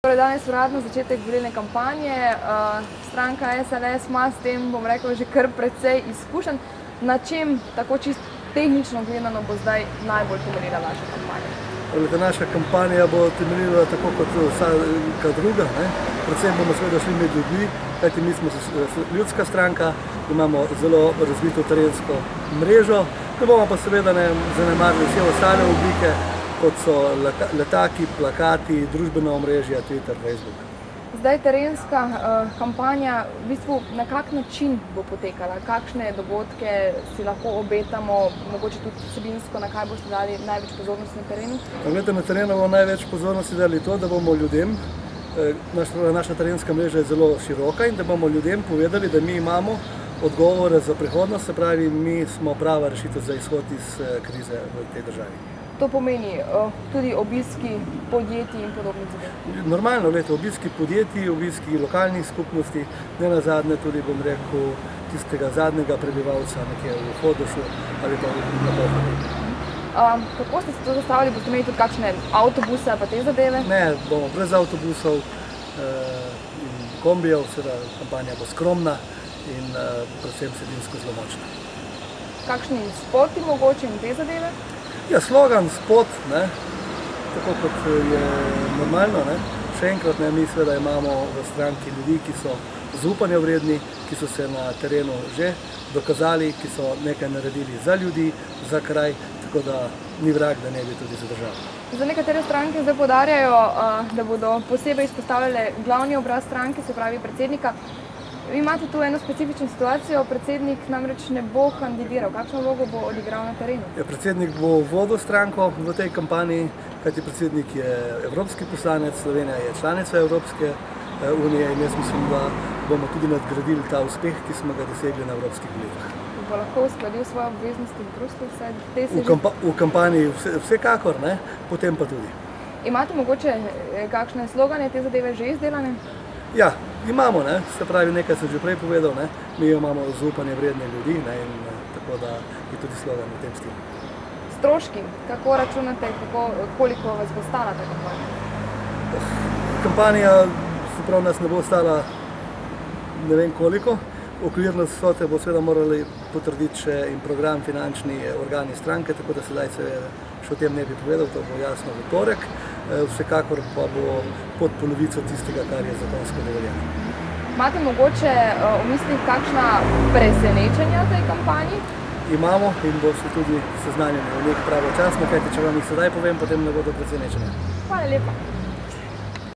Torej, danes uradno začetek volilne kampanje. Stranka SLS ima s tem, bom rekla, že kar precej izkušenj. Na čem, tako čisto tehnično gledano, bo zdaj najbolj temeljila vaša kampanja? Naša kampanja bo temeljila tako kot vsaka druga. Predvsem bomo seveda šli med ljudmi, kajti mi smo ljudska stranka, imamo zelo razvito terensko mrežo, ne bomo pa seveda zanemarili vse ostale oblike, kot so letaki, plakati, družbena omrežja, Twitter, Facebook. Zdaj terenska kampanja, v bistvu na kak način bo potekala? Kakšne dogodke si lahko obetamo, mogoče tudi vsebinsko, na kaj boste dali največ pozornosti na terenu? Na terenu bomo največ pozornosti dali to, da bomo ljudem, naša terenska mreža je zelo široka in da bomo ljudem povedali, da mi imamo odgovore za prihodnost, se pravi, mi smo prava rešitev za izhod iz krize v tej državi. To pomeni tudi obiski podjetij in podobnih zadev? Normalno, obiski podjetij, obiski lokalnih skupnosti, ne nazadnje tudi, bom rekel, tistega zadnjega prebivalca nekje v Hodošu ali pa na Bohni. Kako ste se to zastavili? Boste imeli tudi kakšne avtobuse pa te zadeve? Ne, bomo brez avtobusov in kombijev, seveda kampanja bo skromna in predvsem vsebinsko zelo močna. Kakšni spoti mogoče in te zadeve? Ja, slogan, spot, tako kot je normalno. Še enkrat, mi seveda imamo v stranki ljudi, ki so zaupanja vredni, ki so se na terenu že dokazali, ki so nekaj naredili za ljudi, za kraj, tako da ni vrag, da ne bi tudi zadržali. Za nekatere stranke zdaj poudarjajo, da bodo posebej izpostavljale glavni obraz stranke, se pravi predsednika. Vi imate tu eno specifično situacijo, predsednik namreč ne bo kandidiral. Kakšno vlogo bo odigral na terenu? Ja, predsednik bo vodil stranko v tej kampanji, kajti predsednik je evropski poslanec, Slovenija je članica Evropske unije in jaz mislim, da bomo tudi nadgradili ta uspeh, ki smo ga dosegli na evropskih volitvah. Bo lahko uskladil svoje obveznosti v Bruslju? V kampanji vsekakor, potem pa tudi. Imate mogoče kakšne slogane te zadeve že izdelane? Ja, imamo, se pravi, nekaj sem že prej povedal, mi imamo zaupanje vredne ljudi in tako da je tudi slogan v tem stilu. Stroški, kako računate, koliko vas bo stala ta kampanja? Kampanja, se pravi, nas ne bo stala ne vem koliko. Okvirno vsote bo seveda morali potrditi še in program finančni organi stranke, tako da sedaj se še o tem ne bi povedal, to bo jasno v torek. Vsekakor pa bo pod polovico tistega, kar je zakonsko dovoljeno. Imate mogoče v mislih kakšna presenečenja v tej kampanji? Imamo in boste tudi seznanjeni o njih pravočasno, kajti če vam jih sedaj povem, potem ne bodo presenečenja. Hvala lepa.